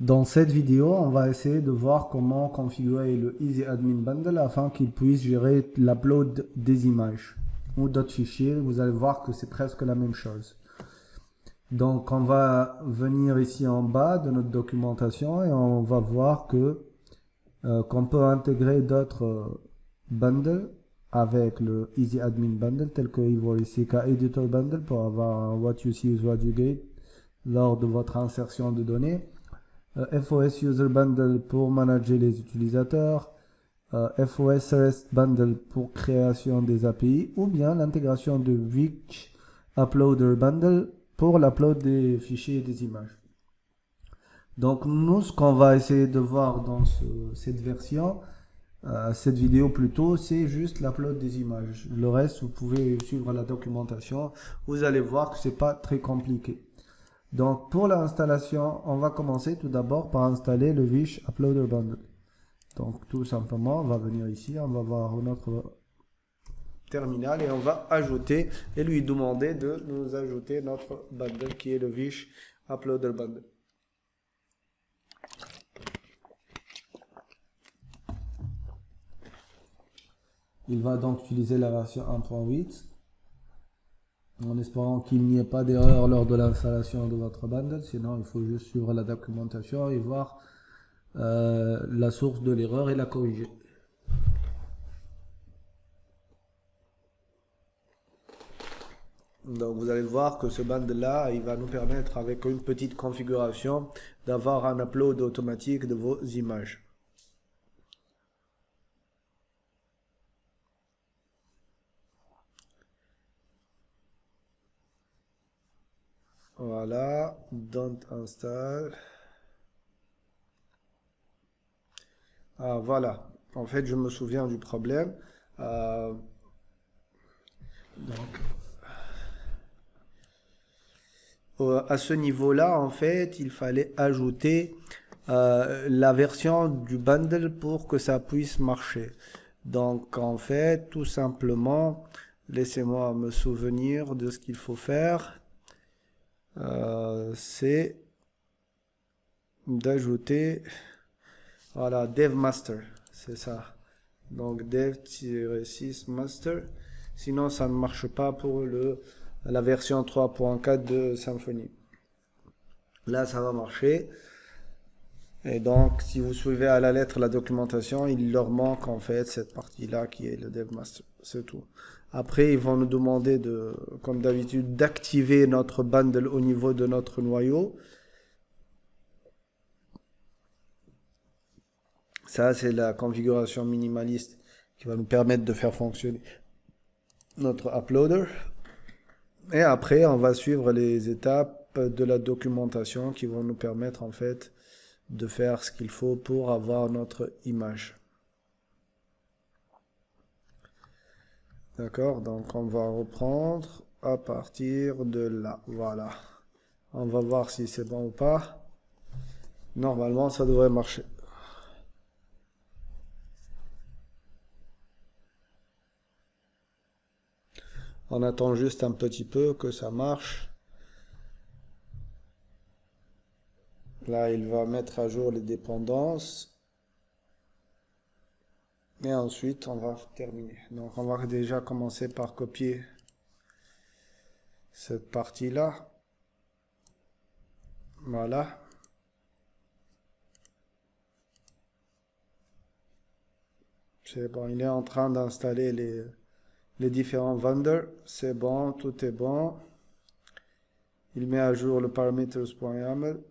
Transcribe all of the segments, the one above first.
Dans cette vidéo, on va essayer de voir comment configurer le Easy Admin Bundle afin qu'il puisse gérer l'upload des images ou d'autres fichiers. Vous allez voir que c'est presque la même chose. Donc on va venir ici en bas de notre documentation et on va voir que qu'on peut intégrer d'autres bundles avec le Easy Admin Bundle tel que Ivory CK Editor Bundle pour avoir un What You See is What You Get lors de votre insertion de données. FOS User Bundle pour manager les utilisateurs, FOS REST Bundle pour création des API, ou bien l'intégration de Vich Uploader Bundle pour l'upload des fichiers et des images. Donc nous, ce qu'on va essayer de voir dans cette version, cette vidéo plutôt, c'est juste l'upload des images. Le reste, vous pouvez suivre la documentation. Vous allez voir que c'est pas très compliqué. Donc pour l'installation, on va commencer tout d'abord par installer le Vich Uploader Bundle. Donc tout simplement, on va venir ici, on va voir notre terminal et on va ajouter et lui demander de nous ajouter notre bundle qui est le Vich Uploader Bundle. Il va donc utiliser la version 1.8. En espérant qu'il n'y ait pas d'erreur lors de l'installation de votre bundle, sinon il faut juste suivre la documentation et voir la source de l'erreur et la corriger. Donc vous allez voir que ce bundle là, il va nous permettre avec une petite configuration d'avoir un upload automatique de vos images. Voilà, don't install. Ah, voilà, en fait je me souviens du problème. Donc à ce niveau-là, en fait, il fallait ajouter la version du bundle pour que ça puisse marcher. Donc en fait, tout simplement, laissez-moi me souvenir de ce qu'il faut faire. C'est d'ajouter, voilà, dev master, c'est ça. Donc dev-6 master, sinon ça ne marche pas pour la version 3.4 de Symfony. Là ça va marcher. Et donc si vous suivez à la lettre la documentation, il leur manque en fait cette partie là qui est le dev master, c'est tout. Après ils vont nous demander de, comme d'habitude, d'activer notre bundle au niveau de notre noyau. Ça, c'est la configuration minimaliste qui va nous permettre de faire fonctionner notre uploader. Et après, on va suivre les étapes de la documentation qui vont nous permettre en fait de faire ce qu'il faut pour avoir notre image. D'accord, donc on va reprendre à partir de là. Voilà. On va voir si c'est bon ou pas. Normalement, ça devrait marcher. On attend juste un petit peu que ça marche. Là, il va mettre à jour les dépendances. Et ensuite, on va terminer. Donc, on va déjà commencer par copier cette partie-là. Voilà. C'est bon, il est en train d'installer les différents vendors. C'est bon, tout est bon. Il met à jour le parameters.yaml.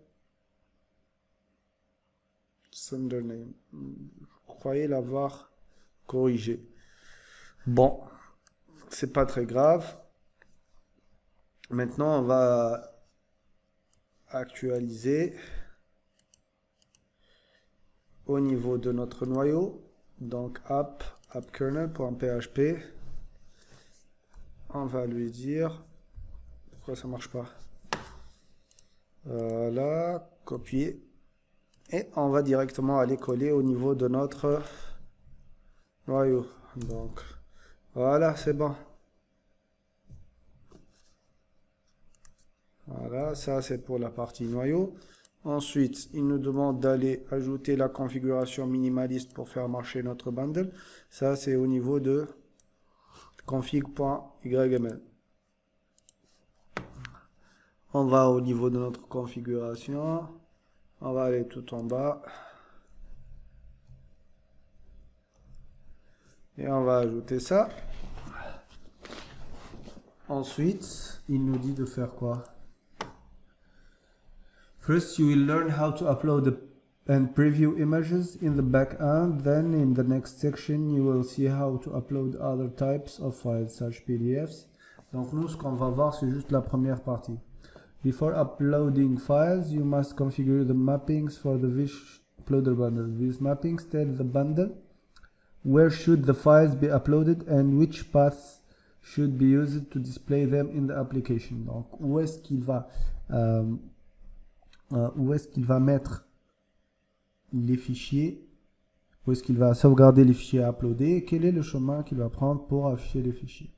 Sender name. Je croyais l'avoir corrigé. Bon, c'est pas très grave. Maintenant, on va actualiser au niveau de notre noyau. Donc appkernel.php. On va lui dire pourquoi ça marche pas. Voilà, copier. Et on va directement aller coller au niveau de notre noyau. Donc voilà, c'est bon. Voilà, ça c'est pour la partie noyau. Ensuite, il nous demande d'aller ajouter la configuration minimaliste pour faire marcher notre bundle. Ça, c'est au niveau de config.yml. On va au niveau de notre configuration. On va aller tout en bas. Et on va ajouter ça. Ensuite, il nous dit de faire quoi? First, you will learn how to upload and preview images in the backend. Then, in the next section, you will see how to upload other types of files, such PDFs. Donc, nous, ce qu'on va voir, c'est juste la première partie. Before uploading files, you must configure the mappings for the Wish uploader bundle. These mappings tell the bundle where should the files be uploaded and which paths should be used to display them in the application. Donc, où est-ce qu'il va mettre les fichiers, où est-ce qu'il va sauvegarder les fichiers à uploader et quel est le chemin qu'il va prendre pour afficher les fichiers.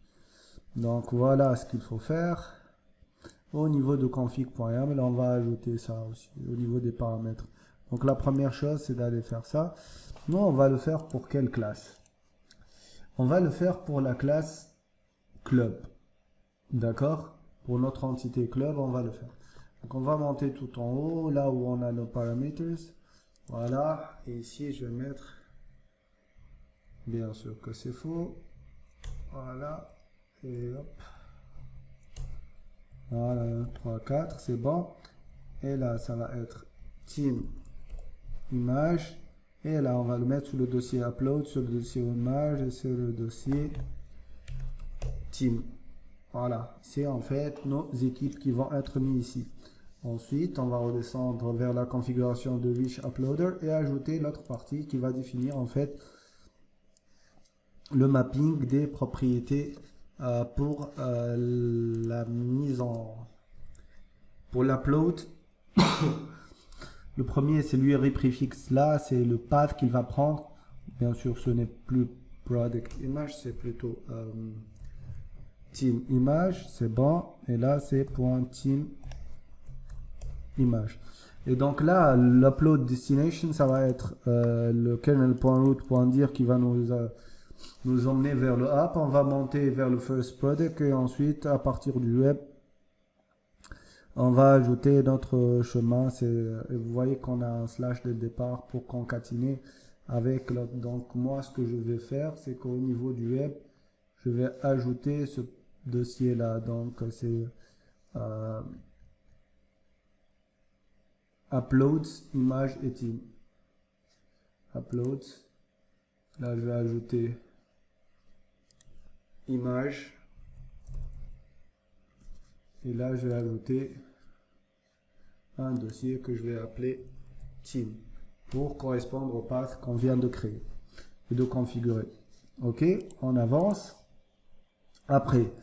Donc, voilà ce qu'il faut faire. Au niveau de config.yml, on va ajouter ça aussi, au niveau des paramètres. Donc, la première chose, c'est d'aller faire ça. Nous, on va le faire pour quelle classe? On va le faire pour la classe club. D'accord? Pour notre entité club, on va le faire. Donc, on va monter tout en haut, là où on a nos parameters. Voilà. Et ici, je vais mettre, bien sûr que c'est faux. Voilà. Et hop. Voilà, 3, 4, c'est bon. Et là, ça va être team image. Et là, on va le mettre sur le dossier upload, sur le dossier image et sur le dossier team. Voilà, c'est en fait nos équipes qui vont être mises ici. Ensuite, on va redescendre vers la configuration de Wish Uploader et ajouter l'autre partie qui va définir en fait le mapping des propriétés pour la mise en... pour l'upload. Le premier, c'est l'URI préfixe là, c'est le path qu'il va prendre. Bien sûr, ce n'est plus product image, c'est plutôt team image, c'est bon. Et là, c'est .team image. Et donc là, l'upload destination, ça va être le kernel.root.dir qui va nous emmener vers le app. On va monter vers le first product et ensuite, à partir du web, on va ajouter notre chemin. Vous voyez qu'on a un slash de départ pour concaténer avec l'autre. Donc moi, ce que je vais faire, c'est qu'au niveau du web, je vais ajouter ce dossier là. Donc c'est uploads, image et team. Uploads. Là, je vais ajouter image. Et là, je vais ajouter un dossier que je vais appeler team pour correspondre au path qu'on vient de créer et de configurer. Ok, on avance. Après,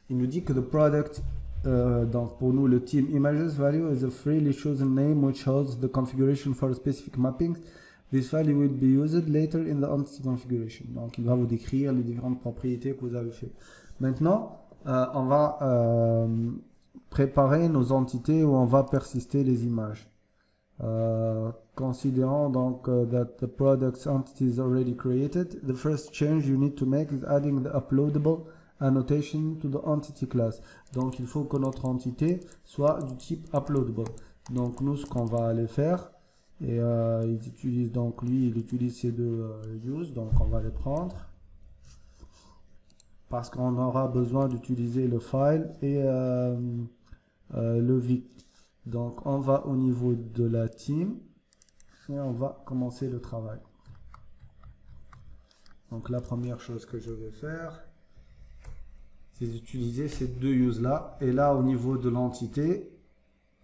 il nous dit que le product, donc pour nous, le team images value is a freely chosen name which holds the configuration for specific mappings. This value will be used later in the entity configuration. Donc, il va vous décrire les différentes propriétés que vous avez fait. Maintenant, on va préparer nos entités où on va persister les images. Considérant donc that the product's entity is already created, the first change you need to make is adding the uploadable annotation to the entity class. Donc il faut que notre entité soit du type uploadable. Donc nous, ce qu'on va aller faire, et il utilise donc lui, il utilise ces deux use, donc on va les prendre parce qu'on aura besoin d'utiliser le file et le vec. Donc on va au niveau de la team et on va commencer le travail. Donc la première chose que je vais faire, c'est d'utiliser ces deux uses là. Et là, au niveau de l'entité,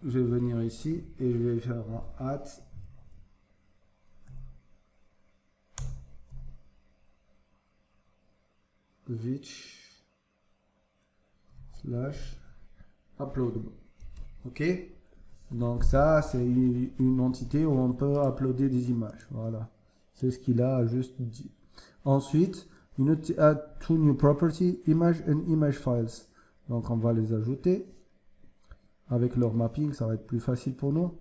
je vais venir ici et je vais faire un @ which / uploadable. Ok, donc ça c'est une entité où on peut uploader des images. Voilà, c'est ce qu'il a juste dit. Ensuite, you need to add two new property, image and image files. Donc on va les ajouter avec leur mapping, ça va être plus facile pour nous.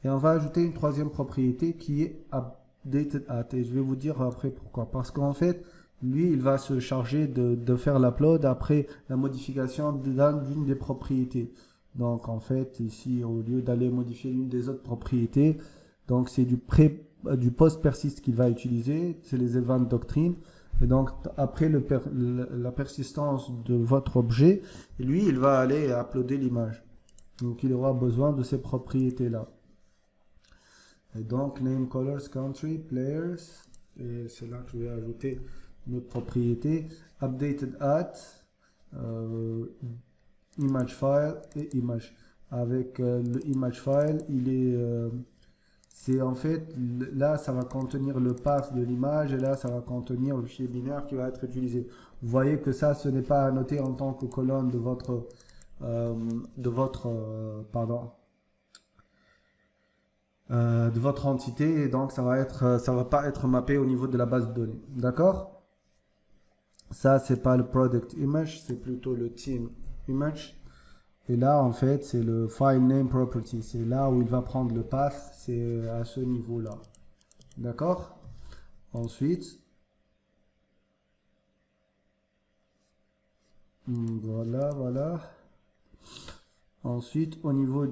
Et on va ajouter une troisième propriété qui est updated at. Et je vais vous dire après pourquoi. Parce qu'en fait, lui, il va se charger de faire l'upload après la modification d'une des propriétés. Donc en fait, ici, au lieu d'aller modifier l'une des autres propriétés, donc c'est du post persist qu'il va utiliser, c'est les event doctrine. Et donc après la persistance de votre objet, lui, il va aller uploader l'image. Donc il aura besoin de ces propriétés-là. Et donc name, colors, country, players, et c'est là que je vais ajouter notre propriété, updated at, image file et image. Avec le image file, c'est en fait, là ça va contenir le path de l'image et là ça va contenir le fichier binaire qui va être utilisé. Vous voyez que ça, ce n'est pas annoté en tant que colonne de votre de votre entité, et donc ça va pas être mappé au niveau de la base de données. D'accord? Ça, c'est pas le product image, c'est plutôt le team image. Et là, en fait, c'est le file name property. C'est là où il va prendre le path, c'est à ce niveau-là. D'accord? Ensuite, voilà. Ensuite, au niveau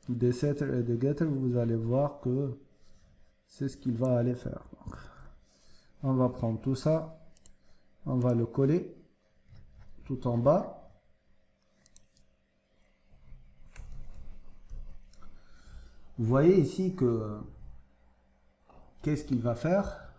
des setters et des getters, vous allez voir que c'est ce qu'il va aller faire. Donc, on va prendre tout ça, on va le coller tout en bas. Vous voyez ici que qu'est-ce qu'il va faire?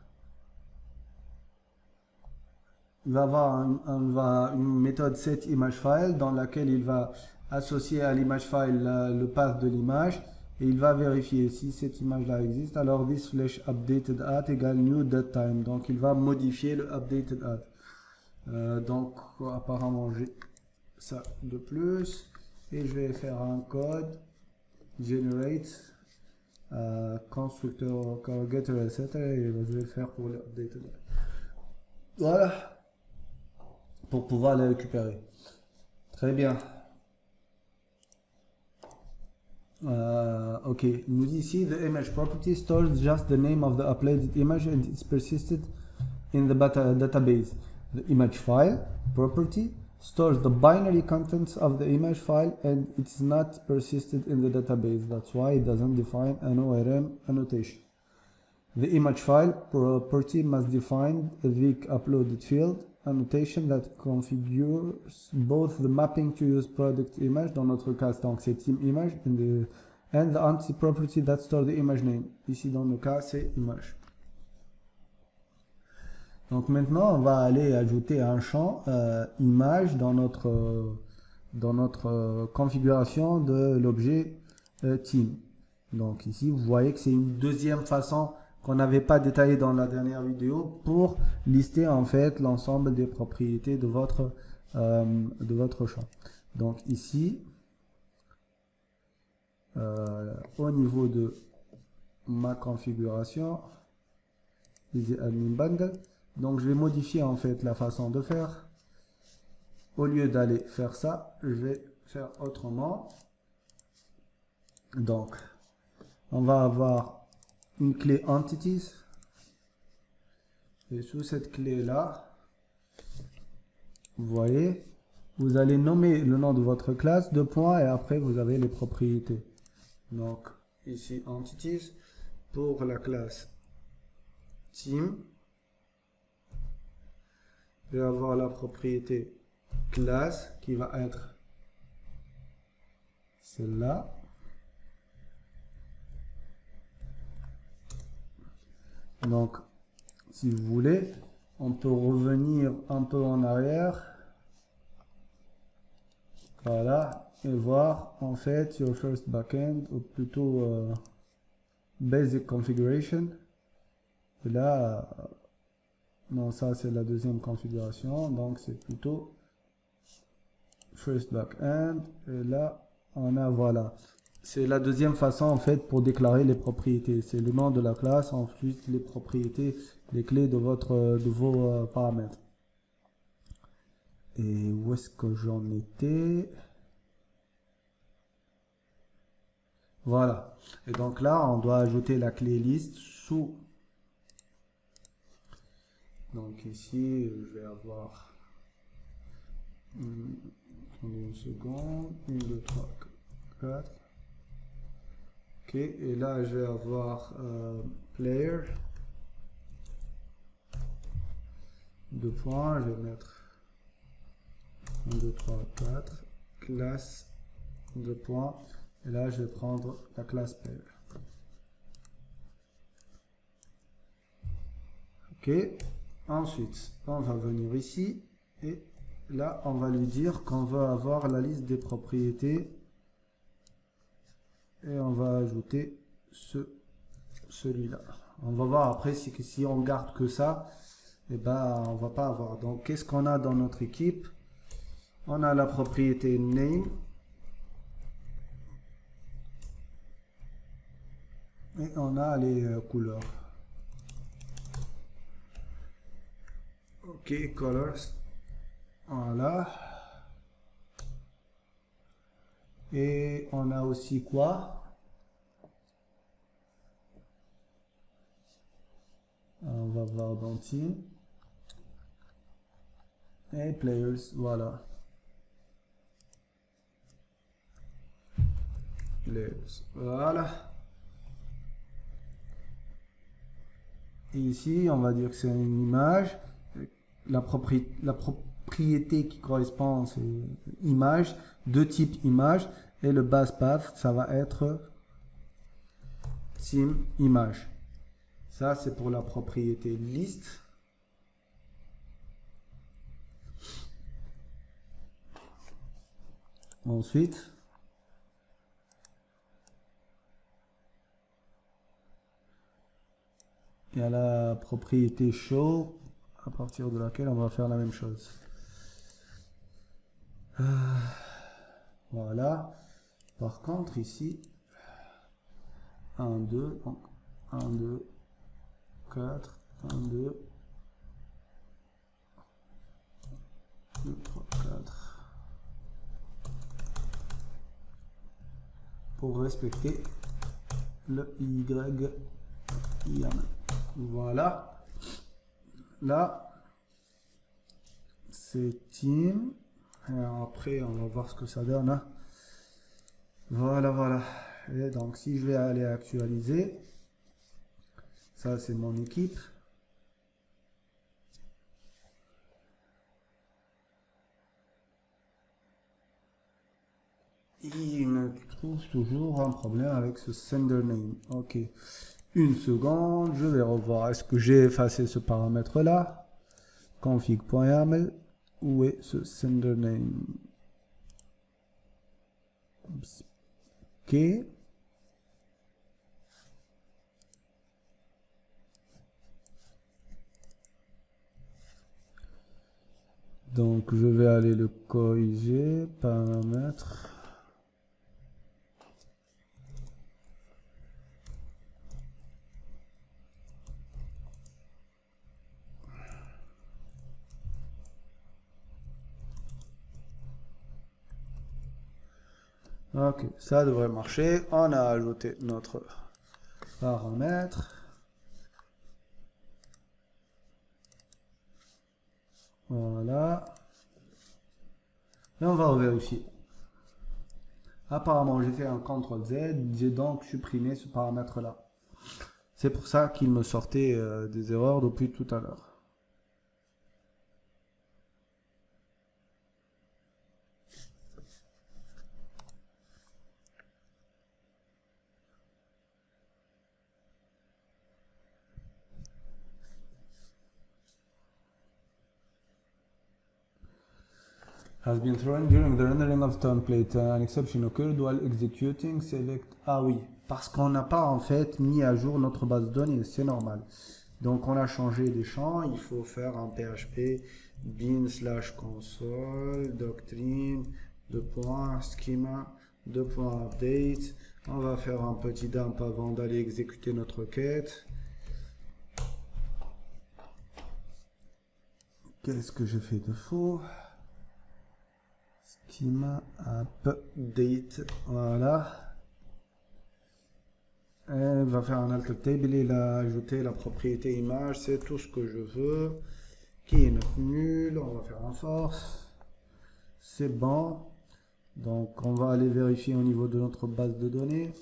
Il va avoir une méthode setImageFile dans laquelle il va associer à l'image file le path de l'image et il va vérifier si cette image là existe. Alors this flash updated at égale new datetime. Donc il va modifier le updated at. Donc apparemment j'ai ça de plus et je vais faire un code generate constructor getter etc. et je vais faire pour le updated at. Voilà, pour pouvoir les récupérer. Très bien. Ok, il nous dit ici the image property stores just the name of the uploaded image and it's persisted in the database. The image file property stores the binary contents of the image file and it's not persisted in the database. That's why it doesn't define an ORM annotation. The image file property must define a Vic uploaded field annotation that configures both the mapping to use product image, dans notre cas donc c'est team image, and the entity property that store the image name. Ici dans le cas c'est image. Donc maintenant on va aller ajouter un champ image dans notre configuration de l'objet team. Donc ici vous voyez que c'est une deuxième façon qu'on n'avait pas détaillé dans la dernière vidéo pour lister en fait l'ensemble des propriétés de votre champ. Donc ici, au niveau de ma configuration, Easy Admin Bundle, donc je vais modifier en fait la façon de faire. Au lieu d'aller faire ça, je vais faire autrement. Donc, on va avoir une clé entities et sous cette clé là vous voyez vous allez nommer le nom de votre classe, deux points, et après vous avez les propriétés. Donc ici entities pour la classe team, je vais avoir la propriété classe qui va être celle-là. Donc, si vous voulez, on peut revenir un peu en arrière. Voilà. Et voir, en fait, your first backend, ou plutôt basic configuration. Et là, non, ça c'est la deuxième configuration. Donc, c'est plutôt first backend. Et là, on a, voilà. C'est la deuxième façon en fait pour déclarer les propriétés. C'est le nom de la classe, ensuite les propriétés, les clés de vos paramètres. Et où est-ce que j'en étais? Voilà. Et donc là, on doit ajouter la clé liste sous. Donc ici, je vais avoir attendez une seconde, 1, 2, 3, 4. Ok, et là, je vais avoir player. 2 points, je vais mettre 1, 2, 3, 4. Classe 2 points. Et là, je vais prendre la classe player. Ok, ensuite, on va venir ici et là, on va lui dire qu'on veut avoir la liste des propriétés et on va ajouter celui-là. On va voir après si on garde que ça, et ben on va pas avoir. Donc, qu'est-ce qu'on a dans notre équipe? On a la propriété name et on a les couleurs. Ok, colors. Voilà. Et on a aussi quoi? On va voir dans team. Et players, voilà. Players, voilà. Et ici, on va dire que c'est une image. La propriété qui correspond, c'est image, de type image. Et le base path, ça va être team image. Ça, c'est pour la propriété liste. Ensuite, il y a la propriété show, à partir de laquelle on va faire la même chose. Voilà. Par contre, ici, 1, 2, donc 1, 2, 4, 1, 2, 2, 3, 4. Pour respecter le YAM. Voilà. Là, c'est team. Et après, on va voir ce que ça donne. Hein. Voilà, voilà. Et donc, si je vais aller actualiser, ça, c'est mon équipe. Il me trouve toujours un problème avec ce sender name. Ok. Une seconde, je vais revoir. Est-ce que j'ai effacé ce paramètre là? Config.yaml. Où est ce sender name? Ok. Donc je vais aller le corriger, paramètres. Ok, ça devrait marcher. On a ajouté notre paramètre. Voilà. Et on va vérifier. Apparemment, j'ai fait un CTRL Z, j'ai donc supprimé ce paramètre-là. C'est pour ça qu'il me sortait des erreurs depuis tout à l'heure. Has been thrown during the rendering of template. An exception occurred while executing select. Ah oui, parce qu'on n'a pas en fait mis à jour notre base de données, c'est normal. Donc on a changé des champs, il faut faire un PHP bin/console doctrine schema update. On va faire un petit dump avant d'aller exécuter notre requête. Qu'est-ce que je fais de faux? Schema update, voilà. Elle va faire un alt table et il a ajouté la propriété image, c'est tout ce que je veux. Qui est notre nul, on va faire un force. C'est bon. Donc on va aller vérifier au niveau de notre base de données.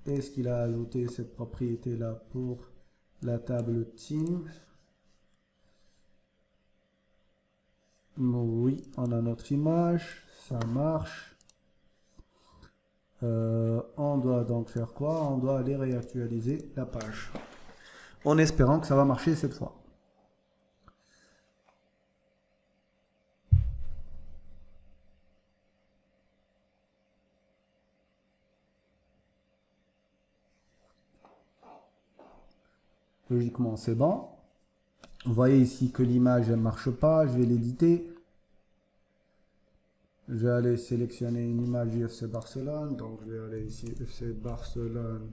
Est-ce qu'il a ajouté cette propriété là pour la table team? Oui, on a notre image, ça marche. On doit donc faire quoi? On doit aller réactualiser la page. En espérant que ça va marcher cette fois. Logiquement, c'est bon. Vous voyez ici que l'image ne marche pas. Je vais l'éditer. Je vais aller sélectionner une image du FC Barcelone. Donc, je vais aller ici, FC Barcelone.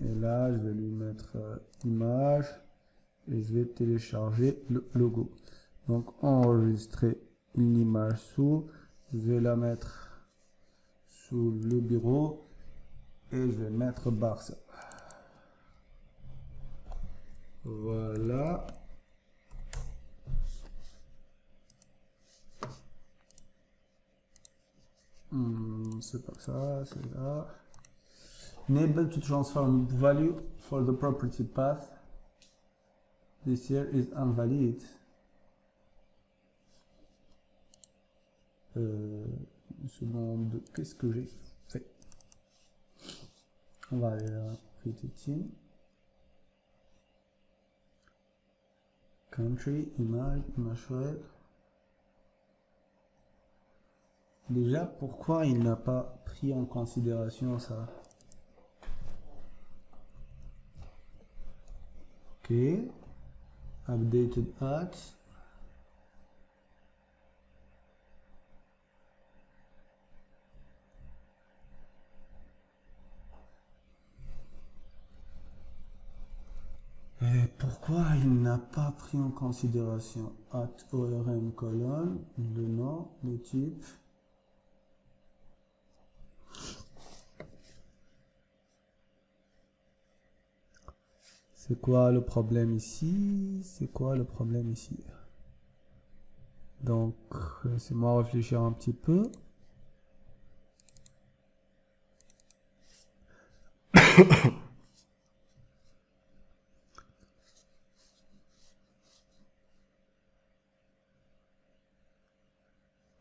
Et là, je vais lui mettre image. Et je vais télécharger le logo. Donc, enregistrer une image sous. Je vais la mettre sous le bureau. Et je vais mettre Barça. Voilà. C'est pas ça, c'est là. Enable to transform value for the property path. This here is invalid. Une seconde, qu'est-ce que j'ai fait? On va aller à Pretty Team. Country, image, image file. Déjà, pourquoi il n'a pas pris en considération ça? Ok. Updated ads. Et pourquoi il n'a pas pris en considération @orm colonne, le nom, le type? C'est quoi le problème ici? C'est quoi le problème ici? Donc, laissez-moi réfléchir un petit peu.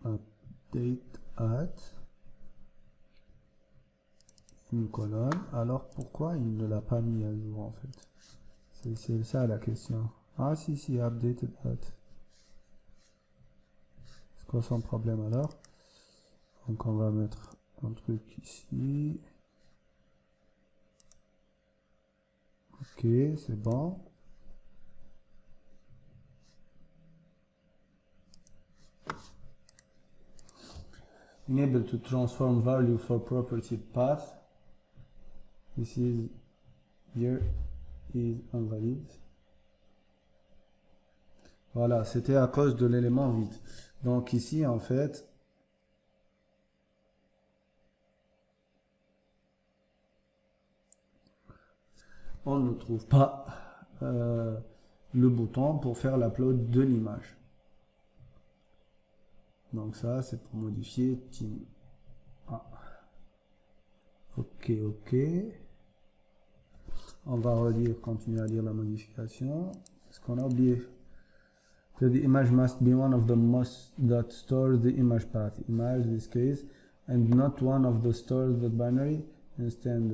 Update at une colonne. Alors pourquoi il ne l'a pas mis à jour en fait? C'est ça la question. Ah si, updated at. C'est quoi son problème alors? Donc on va mettre un truc ici. Ok, c'est bon. Enable to transform value for property path. This is here is invalid. Voilà, c'était à cause de l'élément vide. Donc ici, en fait, on ne trouve pas le bouton pour faire l'upload de l'image. Donc ça, c'est pour modifier team. Ah. Ok. On va relire, continuer à lire la modification. Est-ce qu'on a oublié? So the image must be one of the most that stores the image path. Image, this case, and not one of the stores the binary. Instead,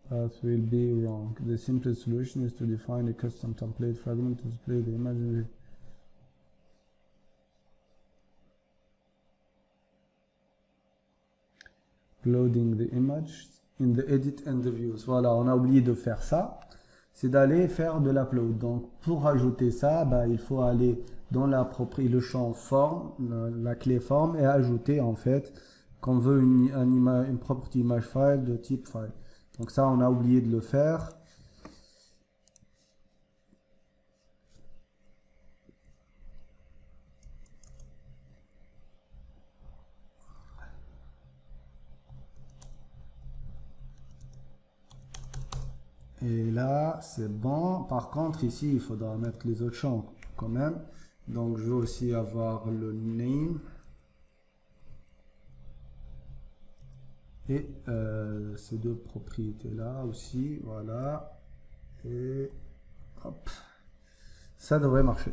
path will be wrong. The simplest solution is to define a custom template fragment to display the image. Uploading the image in the edit and the views. Voilà, on a oublié de faire ça. C'est d'aller faire de l'upload. Donc, pour ajouter ça, bah, il faut aller dans le champ forme, la clé forme, et ajouter en fait qu'on veut une property image file de type file. Donc ça, on a oublié de le faire. Là, c'est bon. Par contre, ici, il faudra mettre les autres champs quand même. Donc, je veux aussi avoir le name. Et ces deux propriétés-là aussi. Voilà. Et hop. Ça devrait marcher.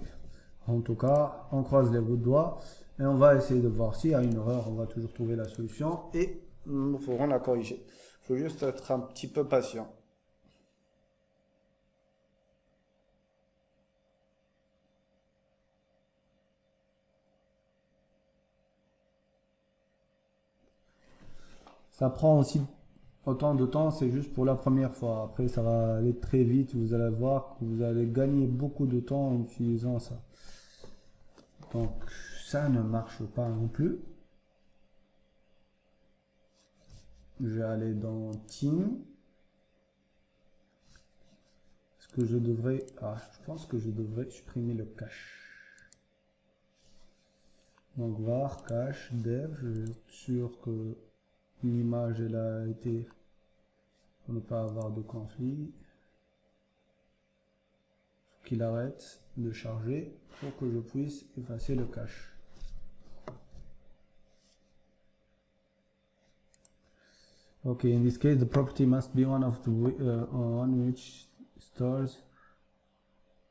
En tout cas, on croise les bouts de doigts. Et on va essayer de voir s'il y a une erreur. On va toujours trouver la solution. Et nous pourrons la corriger. Il faut juste être un petit peu patient. Ça prend aussi autant de temps, c'est juste pour la première fois. Après, ça va aller très vite. Vous allez voir que vous allez gagner beaucoup de temps en utilisant ça. Donc, ça ne marche pas non plus. Je vais aller dans Team. Est-ce que je devrais... Ah, je pense que je devrais supprimer le cache. Donc, var, cache, dev. Je vais être sûr que l'image elle a été pour ne pas avoir de conflit. Faut qu'il arrête de charger pour que je puisse effacer le cache. Okay, in this case the property must be one of the one which stores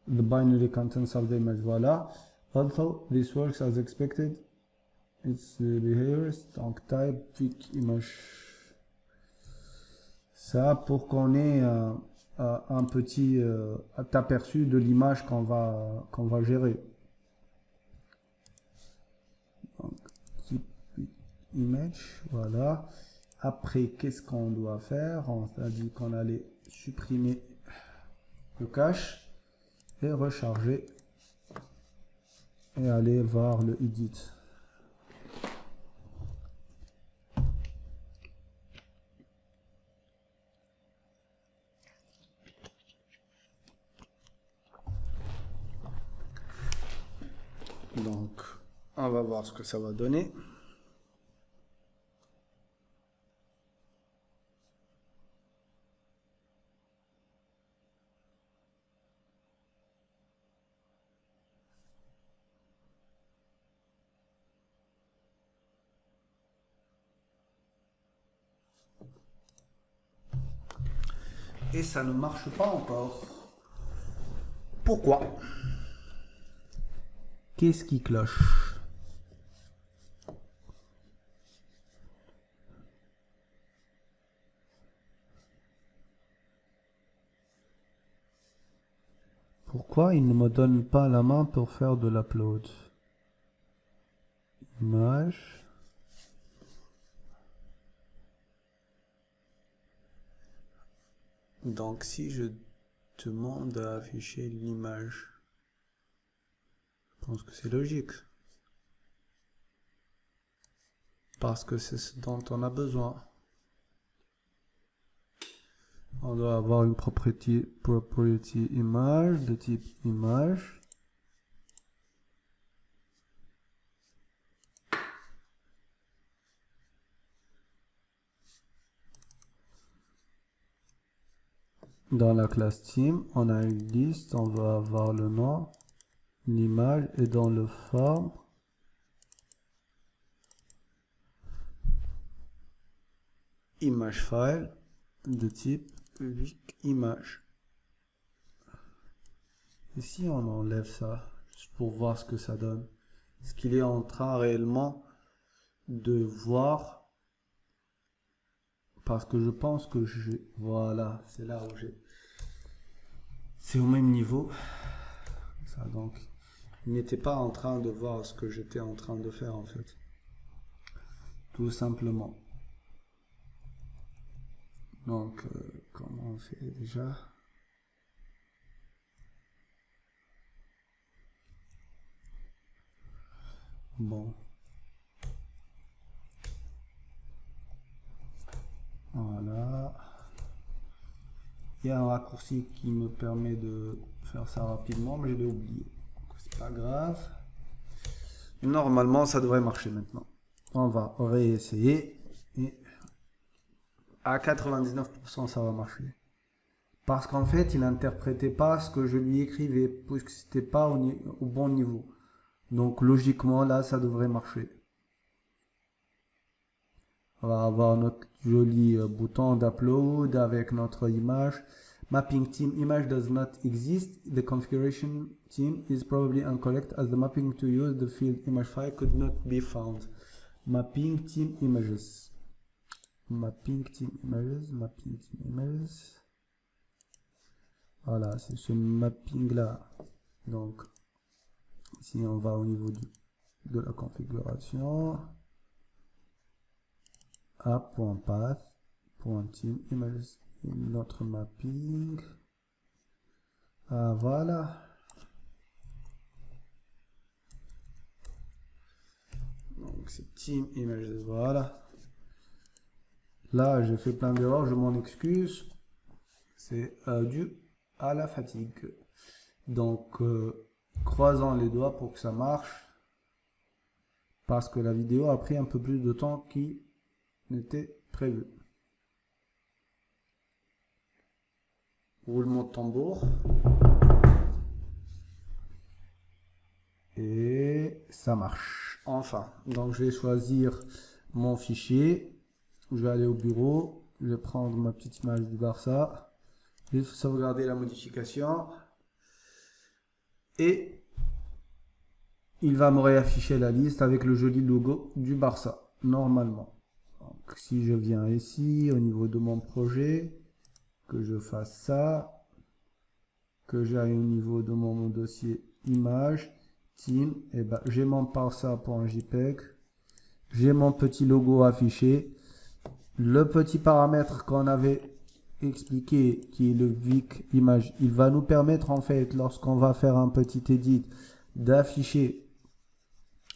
the binary contents of the image. Voilà. Although this works as expected, its behaviors, donc type pic image. Ça pour qu'on ait un petit aperçu de l'image qu'on va gérer. Donc, type image, voilà. Après, qu'est-ce qu'on doit faire? On a dit qu'on allait supprimer le cache et recharger et aller voir le edit. Donc, on va voir ce que ça va donner. Et ça ne marche pas encore. Pourquoi? Qu'est-ce qui cloche? Pourquoi il ne me donne pas la main pour faire de l'upload? Image. Donc si je demande d'afficher l'image, je pense que c'est logique. Parce que c'est ce dont on a besoin. On doit avoir une propriété image de type image. Dans la classe team, on a une liste, on va avoir le nom, l'image et dans le form, image file de type public image. Et si on enlève ça, juste pour voir ce que ça donne, est-ce qu'il est en train réellement de voir? Parce que je pense que voilà, c'est là où c'est au même niveau. Ça, donc, il n'était pas en train de voir ce que j'étais en train de faire en fait. Tout simplement. Donc, comment on fait déjà? Bon. Voilà. Il y a un raccourci qui me permet de faire ça rapidement, mais je l'ai oublié. C'est pas grave. Normalement, ça devrait marcher maintenant. On va réessayer. Et à 99%, ça va marcher. Parce qu'en fait, il n'interprétait pas ce que je lui écrivais, puisque c'était pas au bon niveau. Donc logiquement, là, ça devrait marcher. On va avoir notre joli bouton d'upload avec notre image. Mapping team image does not exist. The configuration team is probably incorrect as the mapping to use the field image file could not be found. Mapping team images. Mapping team images. Mapping team images. Voilà, c'est ce mapping là. Donc, ici on va au niveau de la configuration. App.path, .team images, notre mapping. Ah, voilà. Donc c'est team images, voilà. Là, j'ai fait plein d'erreurs, je m'en excuse. C'est dû à la fatigue. Donc, croisons les doigts pour que ça marche. Parce que la vidéo a pris un peu plus de temps qu'il n'était prévu. Roulement de tambour. Et ça marche. Enfin, donc je vais choisir mon fichier. Je vais aller au bureau. Je vais prendre ma petite image du Barça. Je vais sauvegarder la modification. Et il va me réafficher la liste avec le joli logo du Barça, normalement. Donc, si je viens ici, au niveau de mon projet, que je fasse ça, que j'aille au niveau de mon dossier image, team, et ben, j'ai mon Barça.jpg, j'ai mon petit logo affiché, le petit paramètre qu'on avait expliqué, qui est le Vic image, il va nous permettre en fait, lorsqu'on va faire un petit edit, d'afficher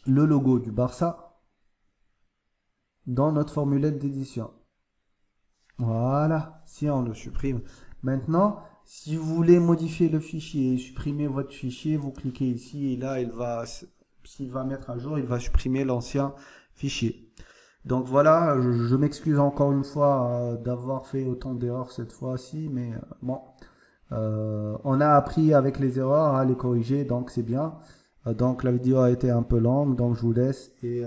le logo du Barça dans notre formulaire d'édition. Voilà, si on le supprime. Maintenant, si vous voulez modifier le fichier et supprimer votre fichier, vous cliquez ici et là, s'il va mettre à jour, il va supprimer l'ancien fichier. Donc voilà, je m'excuse encore une fois d'avoir fait autant d'erreurs cette fois-ci, mais bon, on a appris avec les erreurs à les corriger, donc c'est bien. Donc la vidéo a été un peu longue, donc je vous laisse et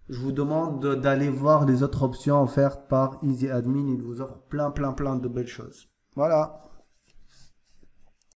je vous demande d'aller voir les autres options offertes par EasyAdmin. Il vous offre plein de belles choses. Voilà.